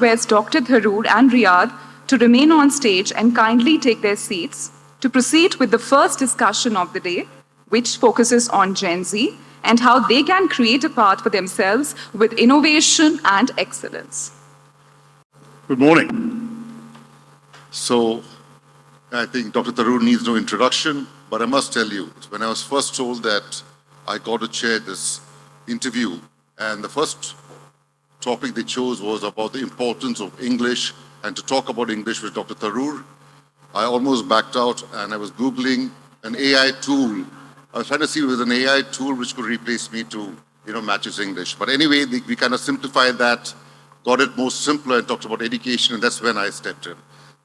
request Dr. Tharoor and Riyadh to remain on stage and kindly take their seats to proceed with the first discussion of the day, which focuses on Gen Z and how they can create a path for themselves with innovation and excellence. Good morning. So, I think Dr. Tharoor needs no introduction, but I must tell you, when I was first told that I got to chair this interview, and the first topic they chose was about the importance of English and to talk about English with Dr. Tharoor, I almost backed out and I was Googling an AI tool. I was trying to see if there was an AI tool which could replace me to, matches English. But anyway, we kind of simplified that, got it more simpler and talked about education, and that's when I stepped in.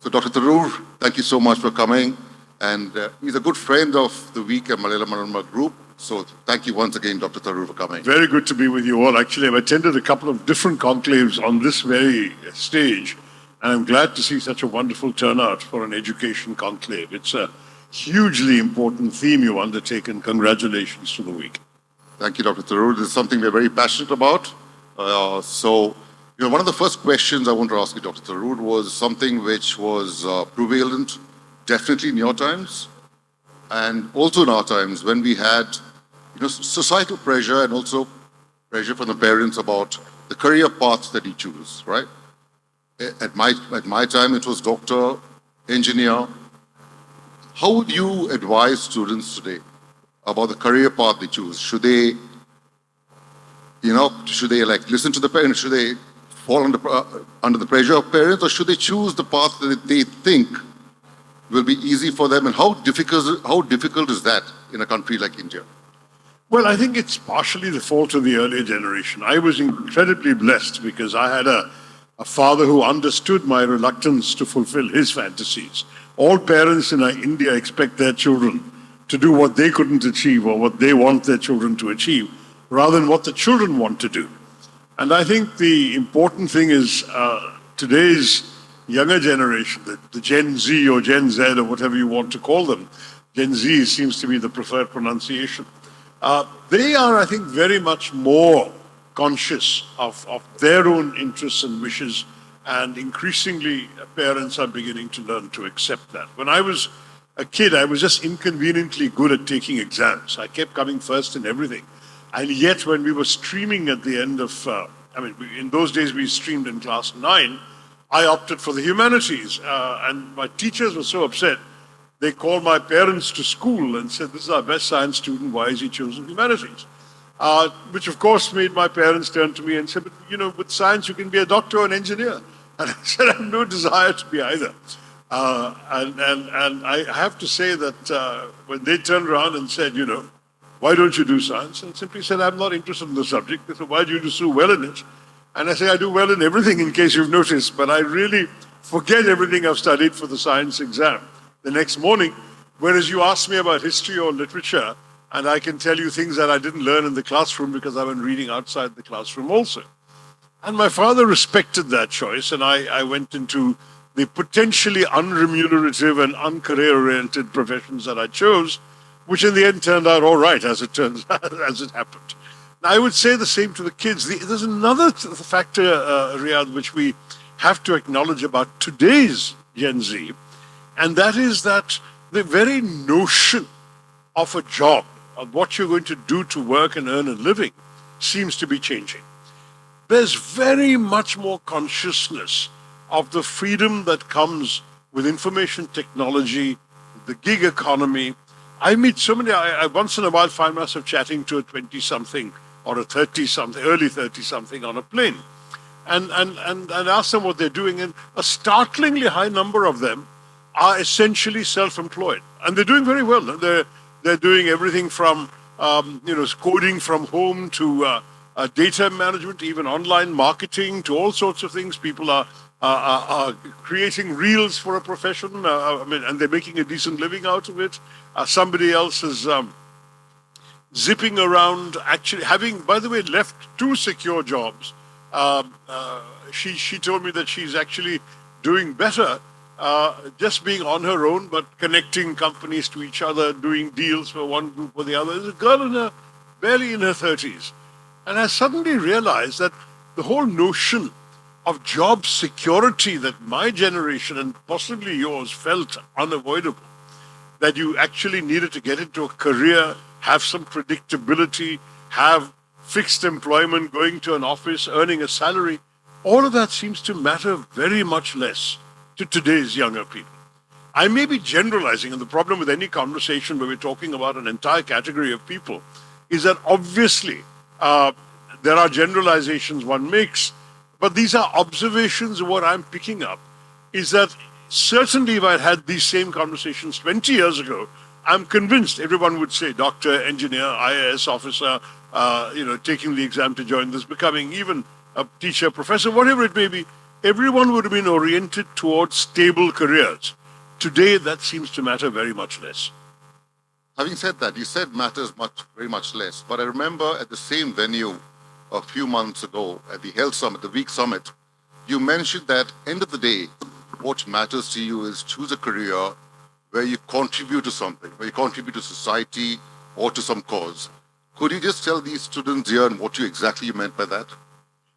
So Dr. Tharoor, thank you so much for coming. And he's a good friend of the week at Malayalam Manama Group. So thank you once again, Dr. Tharoor, for coming. Very good to be with you all. Actually, I've attended a couple of different conclaves on this very stage, and I'm glad to see such a wonderful turnout for an education conclave. It's a hugely important theme you've undertaken. Congratulations to the week. Thank you, Dr. Tharoor. This is something we're very passionate about. One of the first questions I want to ask you, Dr. Tharoor, was something which was prevalent definitely in your times and also in our times when we had societal pressure and also pressure from the parents about the career paths that you choose, right? At my time, it was doctor, engineer. How would you advise students today about the career path they choose? Should they listen to the parents? Should they fall under the pressure of parents, or should they choose the path that they think will be easy for them? And how difficult is that in a country like India? Well, I think it's partially the fault of the earlier generation. I was incredibly blessed because I had a father who understood my reluctance to fulfill his fantasies. All parents in India expect their children to do what they couldn't achieve or what they want their children to achieve, rather than what the children want to do. And I think the important thing is today's younger generation, the Gen Z or Gen Z or whatever you want to call them, Gen Z seems to be the preferred pronunciation. They are, I think, very much more conscious of their own interests and wishes, and increasingly parents are beginning to learn to accept that. When I was a kid, I was just inconveniently good at taking exams. I kept coming first in everything. And yet when we were streaming at the end of, in those days we streamed in class 9, I opted for the humanities. And my teachers were so upset, they called my parents to school and said, this is our best science student, why is he choosing humanities? Which of course made my parents turn to me and say, but with science you can be a doctor or an engineer. And I said, I have no desire to be either. And I have to say that when they turned around and said, why don't you do science? And simply said, I'm not interested in the subject. They said, why do you do so well in it? And I say, I do well in everything, in case you've noticed, but I really forget everything I've studied for the science exam the next morning. Whereas you ask me about history or literature, and I can tell you things that I didn't learn in the classroom because I've been reading outside the classroom also. And my father respected that choice, and I went into the potentially unremunerative and uncareer-oriented professions that I chose, which in the end turned out all right, as it happened. Now, I would say the same to the kids. There's another factor, Riyadh, which we have to acknowledge about today's Gen Z, and that is that the very notion of a job, of what you're going to do to work and earn a living, seems to be changing. There's very much more consciousness of the freedom that comes with information technology, the gig economy. I meet so many, I once in a while find myself chatting to a 20-something or a 30-something, early 30-something on a plane, and ask them what they're doing, and a startlingly high number of them are essentially self-employed, and they're doing very well. They're doing everything from coding from home to data management, even online marketing, to all sorts of things. People are creating reels for a profession, and they're making a decent living out of it. Somebody else is zipping around, actually having, by the way, left 2 secure jobs. She told me that she's actually doing better just being on her own, but connecting companies to each other, doing deals for one group or the other. There's a girl barely in her 30s. And I suddenly realized that the whole notion of job security that my generation and possibly yours felt unavoidable. That you actually needed to get into a career, have some predictability, have fixed employment, going to an office, earning a salary. All of that seems to matter very much less to today's younger people. I may be generalizing, and the problem with any conversation where we're talking about an entire category of people is that obviously there are generalizations one makes, but these are observations. What I'm picking up is that certainly if I'd had these same conversations 20 years ago, I'm convinced everyone would say doctor, engineer, IAS officer, taking the exam to join this, becoming even a teacher, professor, whatever it may be. Everyone would have been oriented towards stable careers. Today, that seems to matter very much less. Having said that, you said matters very much less. But I remember at the same venue a few months ago at the Health Summit, the Week Summit, you mentioned that end of the day, what matters to you is choose a career where you contribute to something, where you contribute to society or to some cause. Could you just tell these students here what you meant by that?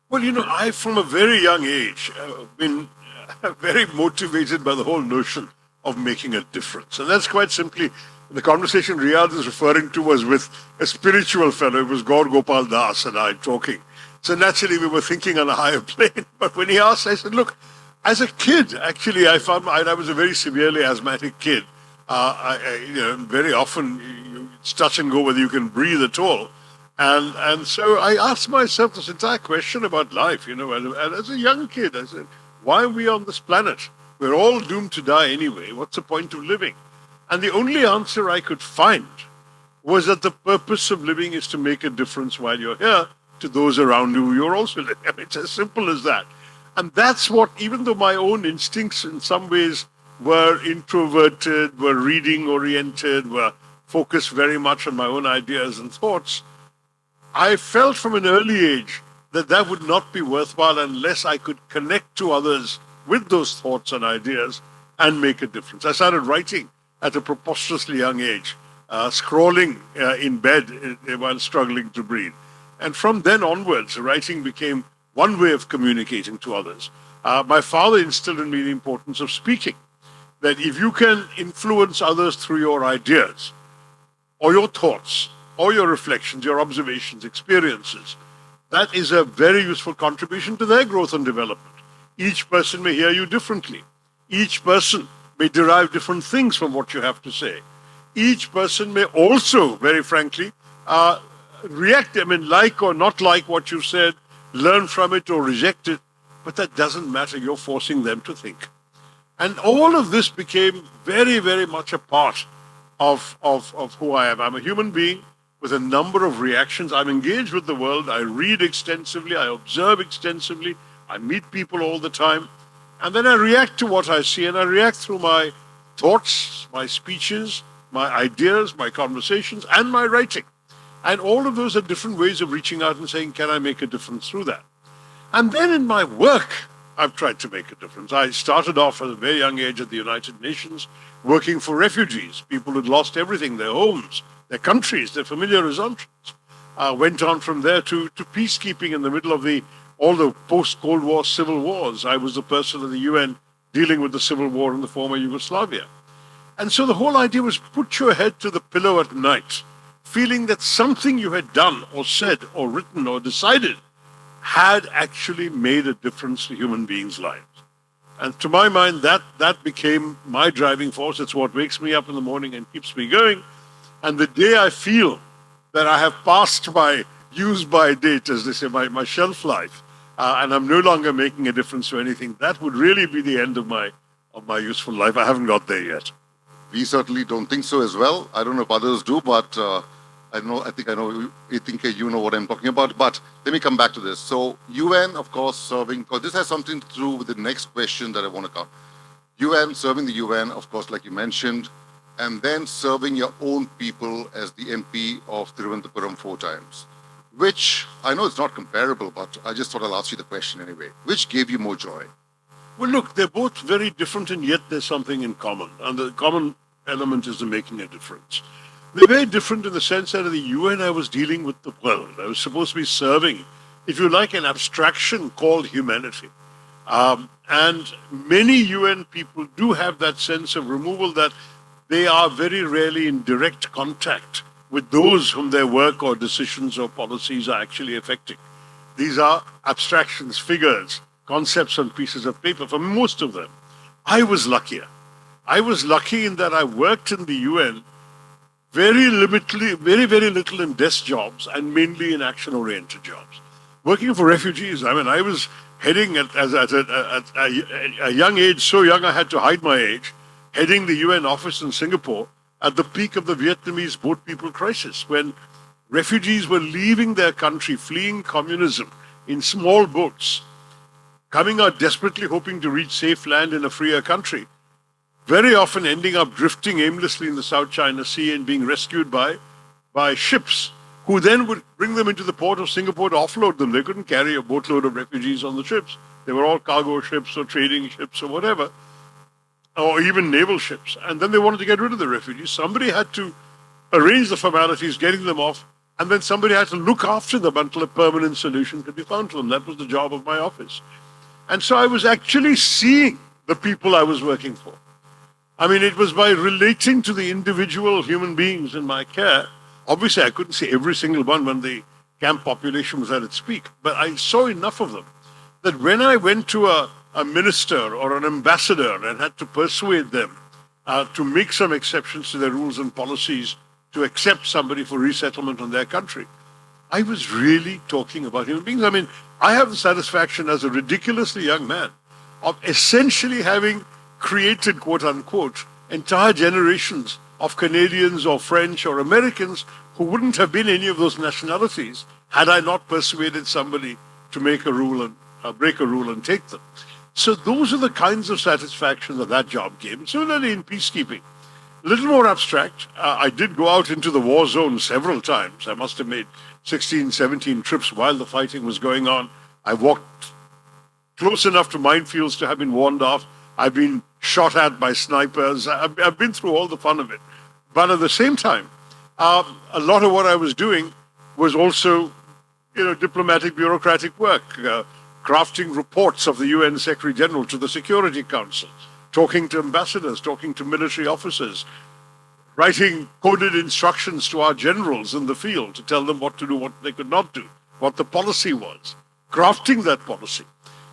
Well, I, from a very young age, been very motivated by the whole notion of making a difference. And that's quite simply, the conversation Riyadh is referring to was with a spiritual fellow. It was Gaur Gopal Das and I talking. So naturally, we were thinking on a higher plane. But when he asked, I said, look, as a kid, actually, I was a very severely asthmatic kid. Very often, it's touch and go whether you can breathe at all. And so I asked myself this entire question about life, and as a young kid, I said, why are we on this planet? We're all doomed to die anyway. What's the point of living? And the only answer I could find was that the purpose of living is to make a difference while you're here to those around you you're also living. I mean, it's as simple as that. And that's what, even though my own instincts in some ways were introverted, were reading oriented, were focused very much on my own ideas and thoughts, I felt from an early age that would not be worthwhile unless I could connect to others with those thoughts and ideas and make a difference. I started writing at a preposterously young age, scrolling in bed while struggling to breathe. And from then onwards, writing became one way of communicating to others. My father instilled in me the importance of speaking, that if you can influence others through your ideas or your thoughts or your reflections, your observations, experiences, that is a very useful contribution to their growth and development. Each person may hear you differently. Each person may derive different things from what you have to say. Each person may also, very frankly, react, like or not like what you said, learn from it or reject it, but that doesn't matter. You're forcing them to think. And all of this became very, very much a part of who I am. I'm a human being with a number of reactions. I'm engaged with the world. I read extensively. I observe extensively. I meet people all the time. And then I react to what I see, and I react through my thoughts, my speeches, my ideas, my conversations, and my writing. And all of those are different ways of reaching out and saying, can I make a difference through that? And then in my work, I've tried to make a difference. I started off at a very young age at the United Nations, working for refugees, people who'd lost everything, their homes, their countries, their familiar assumptions. Went on from there to peacekeeping in the middle of all the post-Cold War civil wars. I was the person in the UN dealing with the civil war in the former Yugoslavia. And so the whole idea was put your head to the pillow at night, feeling that something you had done or said or written or decided had actually made a difference to human beings' lives. And to my mind, that became my driving force. It's what wakes me up in the morning and keeps me going. And the day I feel that I have passed my use-by date, as they say, my shelf life, and I'm no longer making a difference to anything, that would really be the end of my useful life. I haven't got there yet. We certainly don't think so as well. I don't know if others do, but I think you know what I'm talking about. But let me come back to this. So UN, of course, serving, because this has something to do with the next question that I want to come. UN, serving the UN, of course, like you mentioned, and then serving your own people as the MP of Thiruvananthapuram 4 times. Which, I know it's not comparable, but I just thought I'll ask you the question anyway. Which gave you more joy? Well, look, they're both very different, and yet there's something in common. And the common element is the making a difference. They're very different in the sense that at the UN I was dealing with the world. I was supposed to be serving, if you like, an abstraction called humanity. And many UN people do have that sense of removal that they are very rarely in direct contact with those whom their work or decisions or policies are actually affecting. These are abstractions, figures, concepts on pieces of paper for most of them. I was luckier. I was lucky in that I worked in the UN very very little in desk jobs and mainly in action-oriented jobs. Working for refugees, I mean, I was heading at a young age, so young I had to hide my age, heading the UN office in Singapore at the peak of the Vietnamese boat people crisis, when refugees were leaving their country, fleeing communism in small boats, coming out desperately hoping to reach safe land in a freer country, very often ending up drifting aimlessly in the South China Sea and being rescued by ships, who then would bring them into the port of Singapore to offload them. They couldn't carry a boatload of refugees on the ships. They were all cargo ships or trading ships or whatever, or even naval ships. And then they wanted to get rid of the refugees. Somebody had to arrange the formalities, getting them off, and then somebody had to look after them until a permanent solution could be found for them. That was the job of my office. And so I was actually seeing the people I was working for. I mean, it was by relating to the individual human beings in my care. Obviously, I couldn't see every single one when the camp population was at its peak, but I saw enough of them that when I went to a minister or an ambassador and had to persuade them to make some exceptions to their rules and policies to accept somebody for resettlement in their country, I was really talking about human beings. I mean, I have the satisfaction as a ridiculously young man of essentially having created, quote unquote, entire generations of Canadians or French or Americans who wouldn't have been any of those nationalities had I not persuaded somebody to make a rule and break a rule and take them. So those are the kinds of satisfaction that that job gave. Similarly in peacekeeping, a little more abstract. I did go out into the war zone several times. I must have made 16, 17 trips while the fighting was going on. I walked close enough to minefields to have been warned off. I've been shot at by snipers. I've been through all the fun of it. But at the same time, a lot of what I was doing was also, diplomatic, bureaucratic work, crafting reports of the UN Secretary General to the Security Council, talking to ambassadors, talking to military officers, writing coded instructions to our generals in the field to tell them what to do, what they could not do, what the policy was, crafting that policy.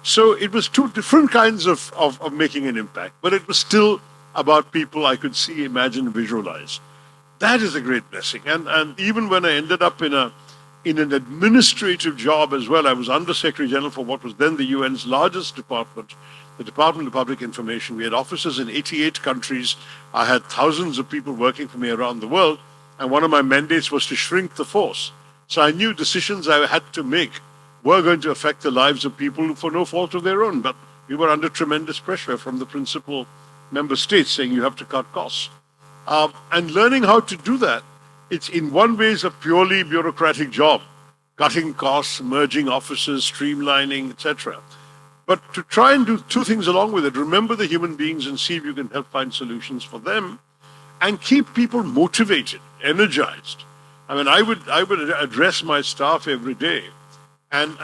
So it was two different kinds of making an impact, but it was still about people I could see, imagine, visualize. That is a great blessing. And even when I ended up in an administrative job as well, I was Under Secretary General for what was then the UN's largest department, the Department of Public Information. We had offices in 88 countries. I had thousands of people working for me around the world. And one of my mandates was to shrink the force. So I knew decisions I had to make were going to affect the lives of people for no fault of their own. But we were under tremendous pressure from the principal member states saying you have to cut costs. And learning how to do that, it's in one way is a purely bureaucratic job, cutting costs, merging offices, streamlining, etc. But to try and do two things along with it, remember the human beings and see if you can help find solutions for them, and keep people motivated, energized. I mean, I would address my staff every day and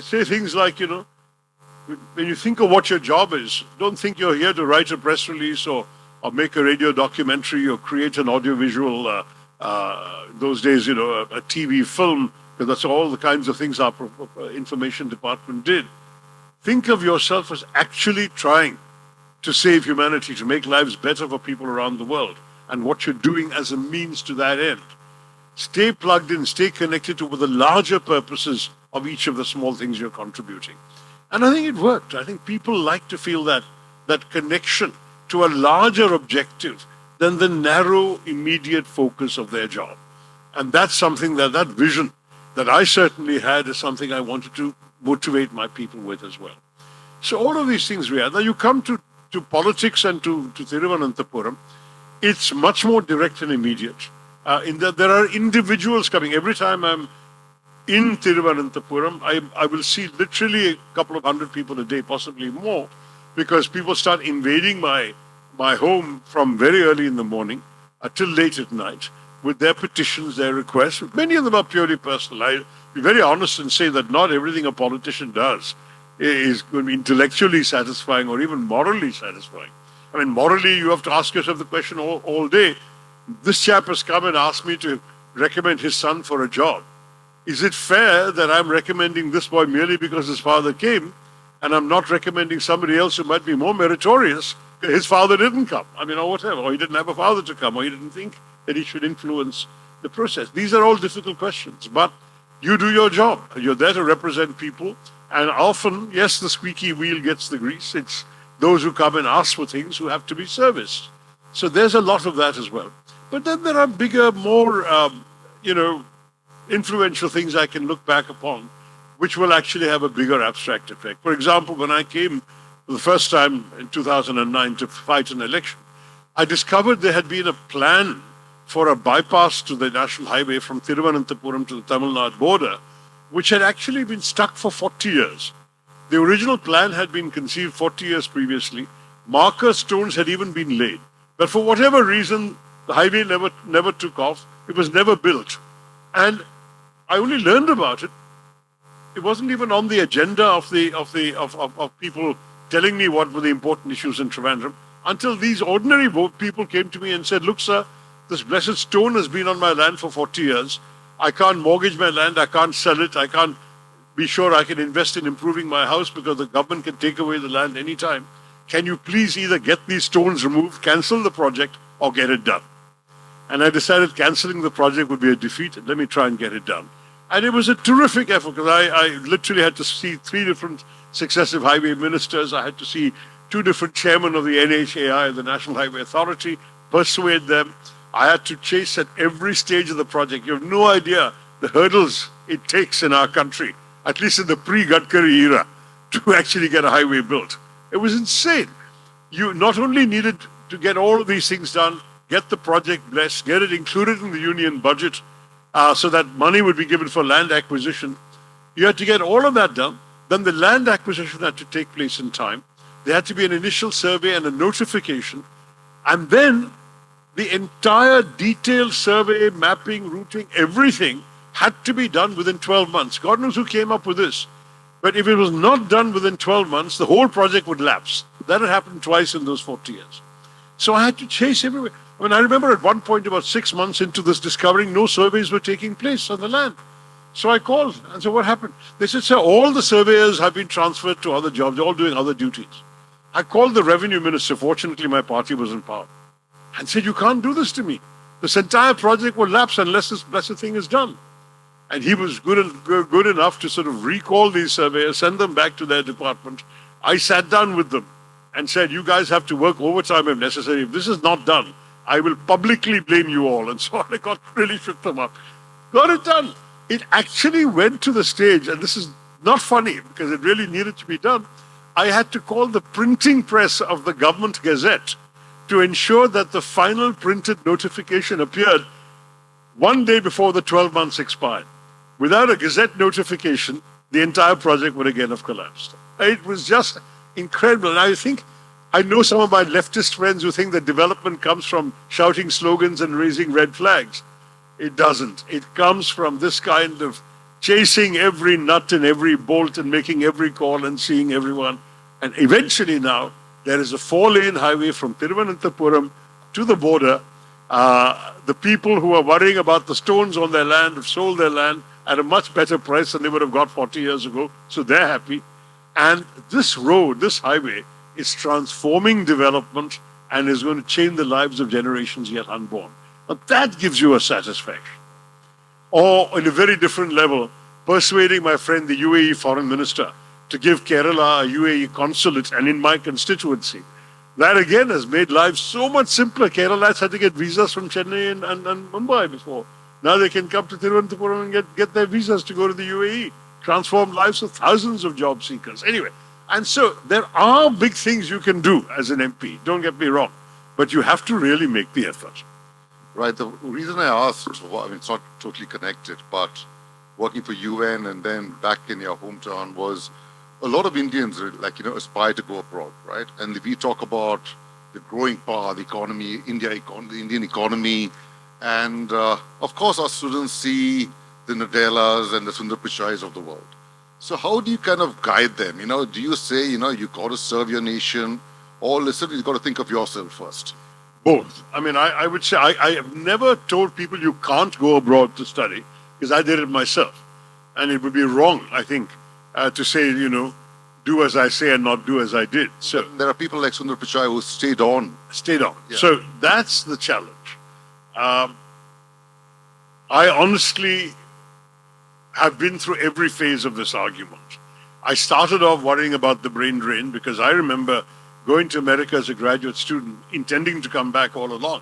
say things like, when you think of what your job is, don't think you're here to write a press release or make a radio documentary or create an audiovisual, those days, a TV film, because that's all the kinds of things our information department did. Think of yourself as actually trying to save humanity, to make lives better for people around the world, and what you're doing as a means to that end. Stay plugged in, stay connected to the larger purposes of each of the small things you're contributing. And I think it worked. I think people like to feel that connection to a larger objective than the narrow, immediate focus of their job. And that's something that vision that I certainly had is something I wanted to motivate my people with as well. So all of these things, Riyadh. Now you come to politics and to Thiruvananthapuram, it's much more direct and immediate. In that there are individuals coming. Every time I'm in Thiruvananthapuram, I will see literally a couple of hundred people a day, possibly more, because people start invading my home from very early in the morning till late at night with their petitions, their requests. Many of them are purely personal. I'll be very honest and say that not everything a politician does is going to be intellectually satisfying or even morally satisfying. I mean, morally, you have to ask yourself the question all day. This chap has come and asked me to recommend his son for a job. Is it fair that I'm recommending this boy merely because his father came, and I'm not recommending somebody else who might be more meritorious? His father didn't come, or whatever, or he didn't have a father to come, or he didn't think that he should influence the process. These are all difficult questions, but you do your job. You're there to represent people, and often, yes, the squeaky wheel gets the grease. It's those who come and ask for things who have to be serviced. So there's a lot of that as well. But then there are bigger, more, influential things I can look back upon, which will actually have a bigger abstract effect. For example, when I came for the first time in 2009 to fight an election, I discovered there had been a plan for a bypass to the national highway from Thiruvananthapuram to the Tamil Nadu border, which had actually been stuck for 40 years. The original plan had been conceived 40 years previously. Marker stones had even been laid. But for whatever reason, the highway never took off. It was never built. And I only learned about it. It wasn't even on the agenda of people telling me what were the important issues in Trivandrum until these ordinary people came to me and said, look, sir, this blessed stone has been on my land for 40 years. I can't mortgage my land. I can't sell it. I can't be sure I can invest in improving my house because the government can take away the land anytime. Can you please either get these stones removed, cancel the project, or get it done? And I decided cancelling the project would be a defeat. Let me try and get it done. And it was a terrific effort because I literally had to see 3 different successive highway ministers. I had to see 2 different chairmen of the NHAI, the National Highway Authority, persuade them. I had to chase at every stage of the project. You have no idea the hurdles it takes in our country, at least in the pre-Gadkari era, to actually get a highway built. It was insane. You not only needed to get all of these things done, get the project blessed, get it included in the union budget so that money would be given for land acquisition. You had to get all of that done. Then the land acquisition had to take place in time. There had to be an initial survey and a notification. And then the entire detailed survey, mapping, routing, everything had to be done within 12 months. God knows who came up with this. But if it was not done within 12 months, the whole project would lapse. That had happened twice in those 40 years. So I had to chase everywhere. I mean, I remember at one point, about 6 months into this, discovering no surveys were taking place on the land. So I called and said, what happened? They said, sir, all the surveyors have been transferred to other jobs, they're all doing other duties. I called the revenue minister, fortunately my party was in power, and said, you can't do this to me. This entire project will lapse unless this blessed thing is done. And he was good enough to sort of recall these surveyors, send them back to their department. I sat down with them and said, you guys have to work overtime if necessary. If this is not done, I will publicly blame you all. And so I really shook them up. Got it done. It actually went to the stage, and this is not funny because it really needed to be done. I had to call the printing press of the government gazette to ensure that the final printed notification appeared one day before the 12 months expired. Without a gazette notification, the entire project would again have collapsed. It was just incredible. And I know some of my leftist friends who think that development comes from shouting slogans and raising red flags. It doesn't. It comes from this kind of chasing every nut and every bolt and making every call and seeing everyone. And eventually now, there is a 4-lane highway from Thiruvananthapuram to the border. The people who are worrying about the stones on their land have sold their land at a much better price than they would have got 40 years ago. So they're happy. And this road, this highway, is transforming development and is going to change the lives of generations yet unborn. But that gives you a satisfaction. Or, on a very different level, persuading my friend, the UAE foreign minister, to give Kerala a UAE consulate and in my constituency. That again has made life so much simpler. Kerala's had to get visas from Chennai and Mumbai before. Now they can come to Thiruvananthapuram and get their visas to go to the UAE. Transform lives of thousands of job seekers. Anyway, and so there are big things you can do as an MP. Don't get me wrong. But you have to really make the effort. Right. The reason I asked, it's not totally connected, but working for UN and then back in your hometown was a lot of Indians, aspire to go abroad, right? And if we talk about the growing power, the economy, the Indian economy, and of course our students see the Nadellas and the Sundar Pichais of the world. So how do you kind of guide them? Do you say, you got to serve your nation, or listen, you got to think of yourself first? Both. I mean, I would say I have never told people you can't go abroad to study, because I did it myself. And it would be wrong, I think, to say, do as I say and not do as I did. So there are people like Sundar Pichai who stayed on. Yeah. So that's the challenge. I honestly have been through every phase of this argument. I started off worrying about the brain drain because I remember going to America as a graduate student, intending to come back all along,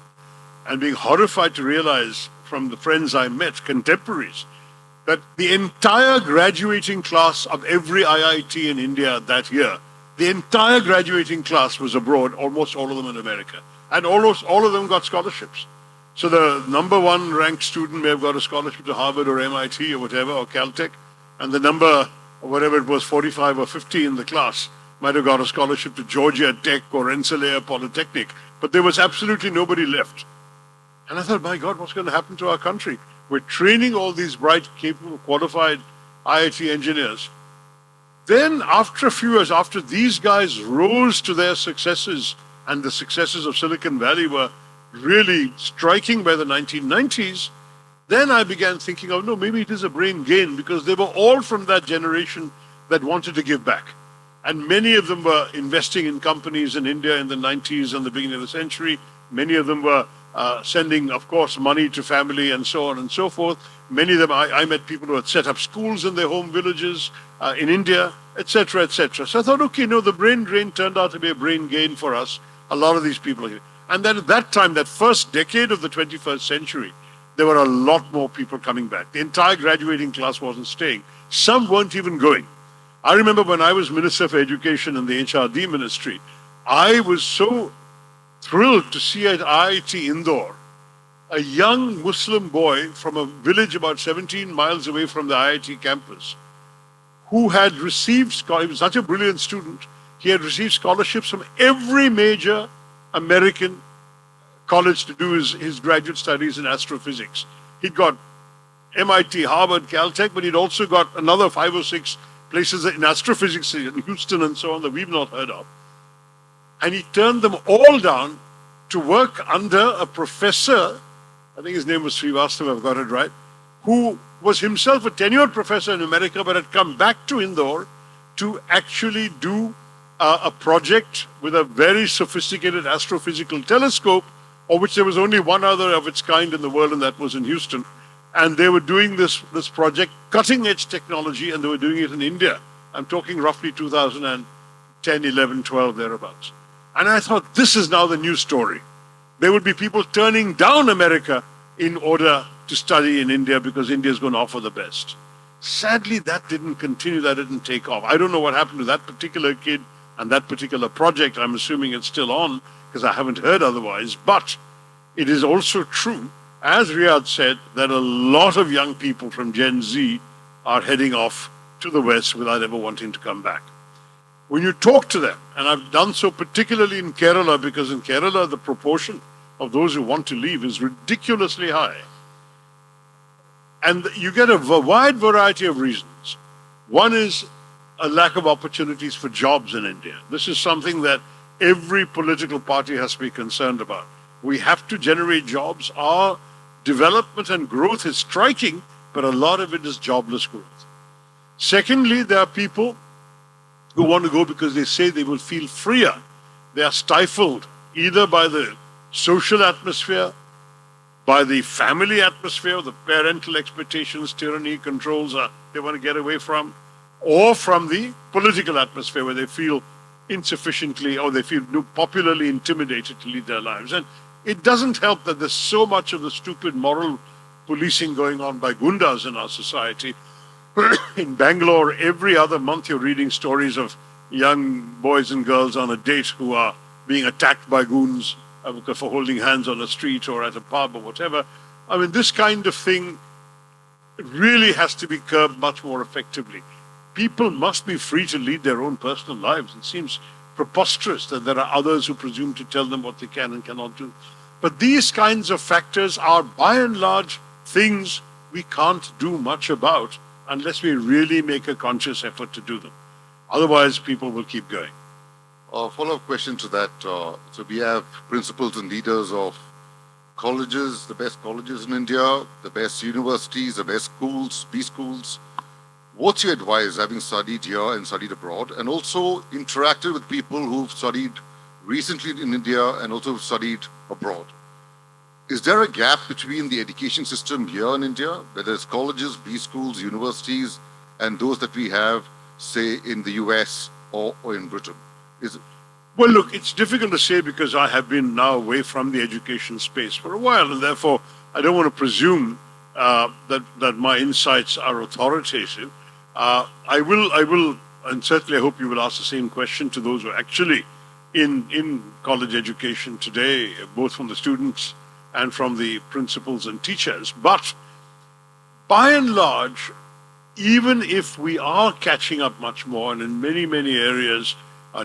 and being horrified to realize from the friends I met, contemporaries, that the entire graduating class of every IIT in India that year, the entire graduating class was abroad, almost all of them in America. And almost all of them got scholarships. So the number one ranked student may have got a scholarship to Harvard or MIT or whatever, or Caltech, and the number, whatever it was, 45 or 50 in the class, might have got a scholarship to Georgia Tech or Rensselaer Polytechnic, but there was absolutely nobody left. And I thought, my God, what's going to happen to our country? We're training all these bright, capable, qualified IIT engineers. Then after a few years, after these guys rose to their successes, and the successes of Silicon Valley were really striking by the 1990s, then I began thinking, oh no, maybe it is a brain gain, because they were all from that generation that wanted to give back. And many of them were investing in companies in India in the 90s and the beginning of the century. Many of them were sending, of course, money to family and so on and so forth. Many of them, I met people who had set up schools in their home villages in India, etc., etc. So I thought, okay, no, the brain drain turned out to be a brain gain for us. A lot of these people are here. And then at that time, that first decade of the 21st century, there were a lot more people coming back. The entire graduating class wasn't staying. Some weren't even going. I remember when I was Minister for Education in the HRD ministry, I was so thrilled to see at IIT Indore a young Muslim boy from a village about 17 miles away from the IIT campus who had received, he was such a brilliant student, he had received scholarships from every major American college to do his graduate studies in astrophysics. He'd got MIT, Harvard, Caltech, but he'd also got another 5 or 6 places in astrophysics in Houston and so on that we've not heard of. And he turned them all down to work under a professor, I think his name was Srivastava, I've got it right, who was himself a tenured professor in America but had come back to Indore to actually do a project with a very sophisticated astrophysical telescope, of which there was only one other of its kind in the world, and that was in Houston. And they were doing this project, cutting-edge technology, and they were doing it in India. I'm talking roughly 2010, 11, 12, thereabouts. And I thought, this is now the new story. There would be people turning down America in order to study in India because India is going to offer the best. Sadly, that didn't continue, that didn't take off. I don't know what happened to that particular kid and that particular project. I'm assuming it's still on because I haven't heard otherwise. But it is also true, as Riyadh said, that a lot of young people from Gen Z are heading off to the West without ever wanting to come back. When you talk to them, and I've done so particularly in Kerala, because in Kerala the proportion of those who want to leave is ridiculously high. And you get a wide variety of reasons. One is a lack of opportunities for jobs in India. This is something that every political party has to be concerned about. We have to generate jobs. Our development and growth is striking, but a lot of it is jobless growth. Secondly, there are people who want to go because they say they will feel freer. They are stifled either by the social atmosphere, by the family atmosphere, the parental expectations, tyranny, controls they want to get away from, or from the political atmosphere where they feel insufficiently or they feel popularly intimidated to lead their lives. And it doesn't help that there's so much of the stupid moral policing going on by gundas in our society. In Bangalore, every other month you're reading stories of young boys and girls on a date who are being attacked by goons for holding hands on a street or at a pub or whatever. I mean, this kind of thing really has to be curbed much more effectively. People must be free to lead their own personal lives. It seems preposterous that there are others who presume to tell them what they can and cannot do. But these kinds of factors are by and large things we can't do much about unless we really make a conscious effort to do them. Otherwise, people will keep going. A follow-up question to that. So we have principals and leaders of colleges, the best colleges in India, the best universities, the best schools, B schools. What's your advice, having studied here and studied abroad, and also interacted with people who've studied recently in India and also studied abroad? Is there a gap between the education system here in India, whether it's colleges, B schools, universities, and those that we have, say, in the US or in Britain? Well, look, it's difficult to say because I have been now away from the education space for a while, and therefore I don't want to presume that my insights are authoritative. I will, and certainly I hope you will ask the same question to those who are actually in college education today, both from the students and from the principals and teachers. But by and large, even if we are catching up much more, and in many, many areas,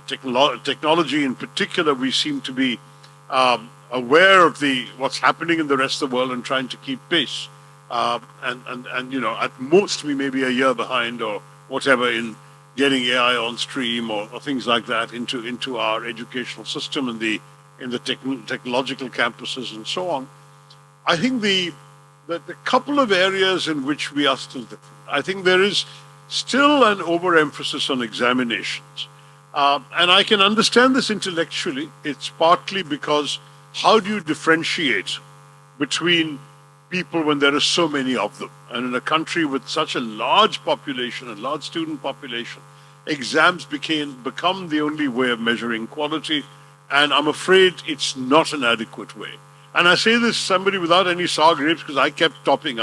technology in particular, we seem to be aware of what's happening in the rest of the world and trying to keep pace. And you know, at most we may be a year behind or whatever in getting AI on stream or things like that into our educational system and in the technological campuses and so on. I think the couple of areas in which we are still different. I think there is still an overemphasis on examinations. And I can understand this intellectually. It's partly because how do you differentiate between people when there are so many of them? And in a country with such a large population, a large student population, exams become the only way of measuring quality. And I'm afraid it's not an adequate way. And I say this somebody without any sour grapes because I kept topping.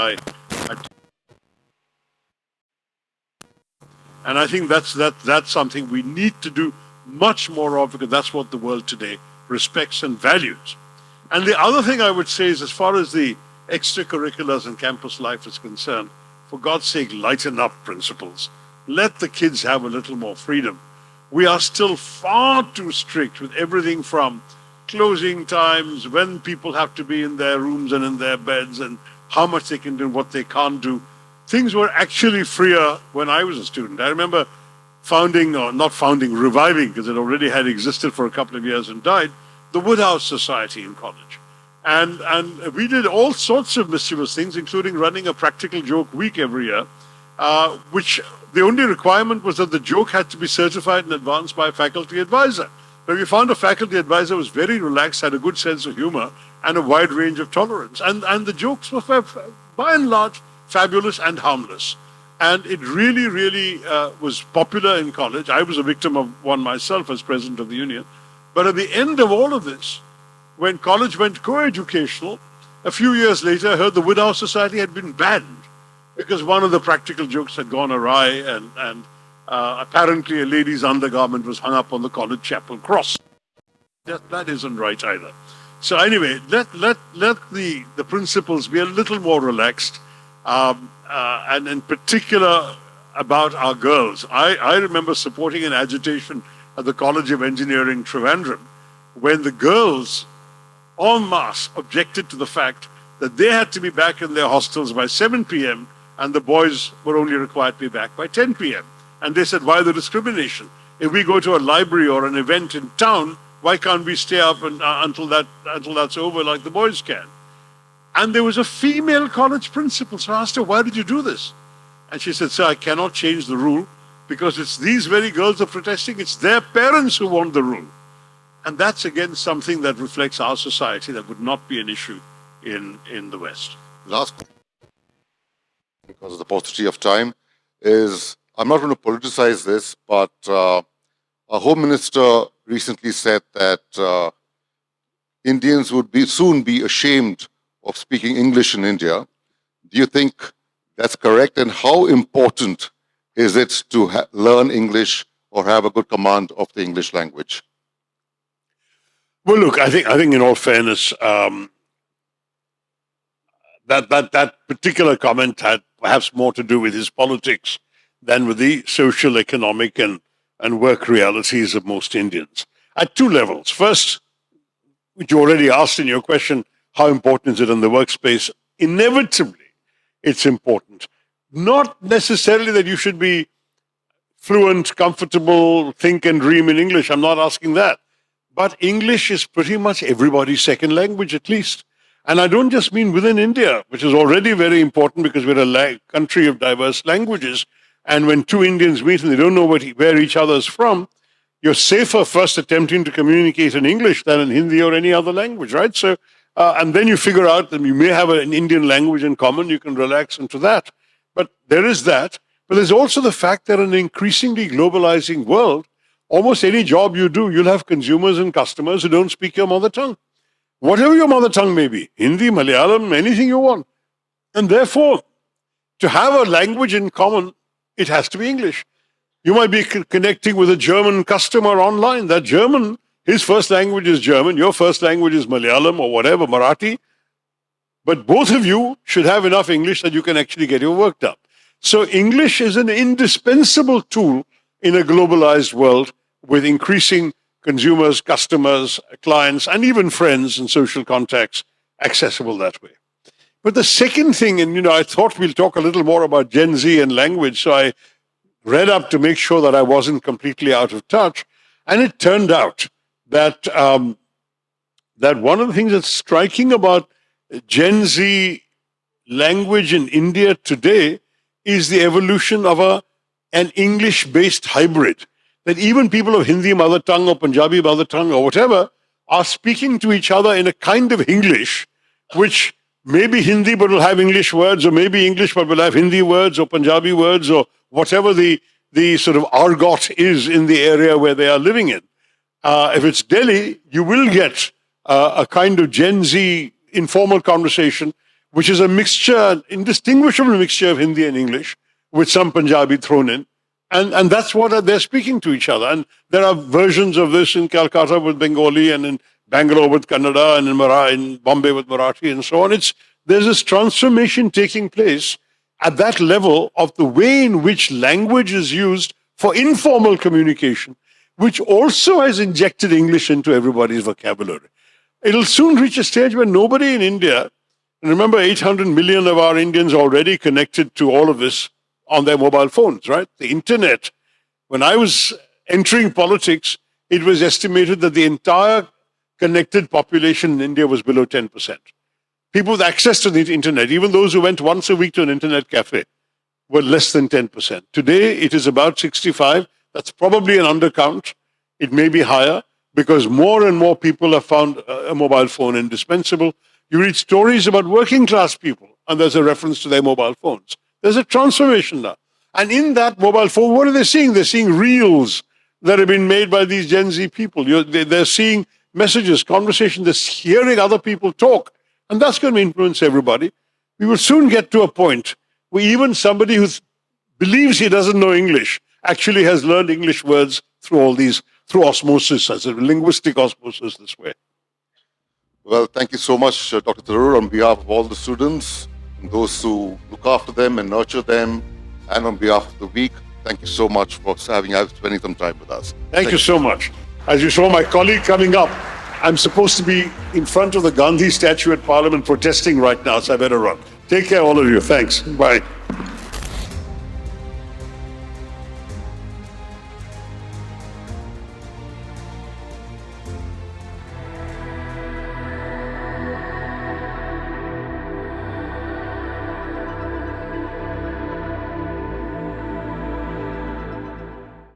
And I think that's something we need to do much more of because that's what the world today respects and values. And the other thing I would say is as far as the extracurriculars and campus life is concerned, for God's sake, lighten up, principals. Let the kids have a little more freedom. We are still far too strict with everything from closing times, when people have to be in their rooms and in their beds, and how much they can do and what they can't do. Things were actually freer when I was a student. I remember reviving, because it already had existed for a couple of years and died, the Woodhouse Society in college. And we did all sorts of mischievous things, including running a practical joke week every year, which the only requirement was that the joke had to be certified in advance by a faculty advisor. But we found a faculty advisor was very relaxed, had a good sense of humor, and a wide range of tolerance. And the jokes were, by and large, fabulous and harmless. And it really, really was popular in college. I was a victim of one myself as president of the union. But at the end of all of this, when college went co-educational, a few years later, I heard the Woodhouse Society had been banned because one of the practical jokes had gone awry and apparently a lady's undergarment was hung up on the college chapel cross. That isn't right either. So anyway, let the principals be a little more relaxed, and in particular about our girls. I remember supporting an agitation at the College of Engineering, Trivandrum, when the girls en masse objected to the fact that they had to be back in their hostels by 7 p.m. and the boys were only required to be back by 10 p.m. And they said, why the discrimination? If we go to a library or an event in town, why can't we stay up until that's over like the boys can? And there was a female college principal. So I asked her, why did you do this? And she said, sir, I cannot change the rule because it's these very girls are protesting. It's their parents who want the rule. And that's, again, something that reflects our society that would not be an issue in the West. Last, because of the paucity of time, is I'm not going to politicize this, but our Home Minister recently said that Indians would soon be ashamed of speaking English in India. Do you think that's correct? And how important is it to learn English or have a good command of the English language? Well, look, I think in all fairness, that particular comment had perhaps more to do with his politics than with the social, economic, and work realities of most Indians. At two levels. First, which you already asked in your question, how important is it in the workspace? Inevitably, it's important. Not necessarily that you should be fluent, comfortable, think and dream in English. I'm not asking that. But English is pretty much everybody's second language, at least. And I don't just mean within India, which is already very important because we're a country of diverse languages. And when two Indians meet and they don't know where each other is from, you're safer first attempting to communicate in English than in Hindi or any other language, right? So, and then you figure out that you may have an Indian language in common, you can relax into that. But there is that. But there's also the fact that in an increasingly globalizing world, almost any job you do, you'll have consumers and customers who don't speak your mother tongue. Whatever your mother tongue may be, Hindi, Malayalam, anything you want. And therefore, to have a language in common, it has to be English. You might be connecting with a German customer online. That German, his first language is German, your first language is Malayalam or whatever, Marathi. But both of you should have enough English that you can actually get your work done. So English is an indispensable tool in a globalized world with increasing consumers, customers, clients, and even friends and social contacts accessible that way. But the second thing, and I thought we'll talk a little more about Gen Z and language, so I read up to make sure that I wasn't completely out of touch. And it turned out that that one of the things that's striking about Gen Z language in India today is the evolution of an English-based hybrid. That even people of Hindi mother tongue or Punjabi mother tongue or whatever are speaking to each other in a kind of English, which may be Hindi but will have English words, or maybe English but will have Hindi words or Punjabi words or whatever the sort of argot is in the area where they are living in. If it's Delhi, you will get a kind of Gen Z informal conversation, which is a mixture, indistinguishable mixture of Hindi and English, with some Punjabi thrown in. And that's what they're speaking to each other. And there are versions of this in Calcutta with Bengali and in Bangalore with Kannada and in Bombay with Marathi and so on. There's this transformation taking place at that level of the way in which language is used for informal communication, which also has injected English into everybody's vocabulary. It'll soon reach a stage where nobody in India, and remember 800 million of our Indians already connected to all of this on their mobile phones, right? The internet. When I was entering politics, it was estimated that the entire connected population in India was below 10%. People with access to the internet, even those who went once a week to an internet cafe, were less than 10%. Today, it is about 65. That's probably an undercount. It may be higher because more and more people have found a mobile phone indispensable. You read stories about working class people, and there's a reference to their mobile phones. There's a transformation now. And in that mobile phone, what are they seeing? They're seeing reels that have been made by these Gen Z people. They're seeing messages, conversations, they're hearing other people talk. And that's going to influence everybody. We will soon get to a point where even somebody who believes he doesn't know English actually has learned English words through osmosis, as a linguistic osmosis this way. Well, thank you so much, Dr. Tharoor, on behalf of all the students, and those who look after them and nurture them, and on behalf of the week, thank you so much for spending some time with us. Thank you so much. As you saw my colleague coming up, I'm supposed to be in front of the Gandhi statue at Parliament protesting right now, so I better run. Take care, all of you. Thanks. Bye.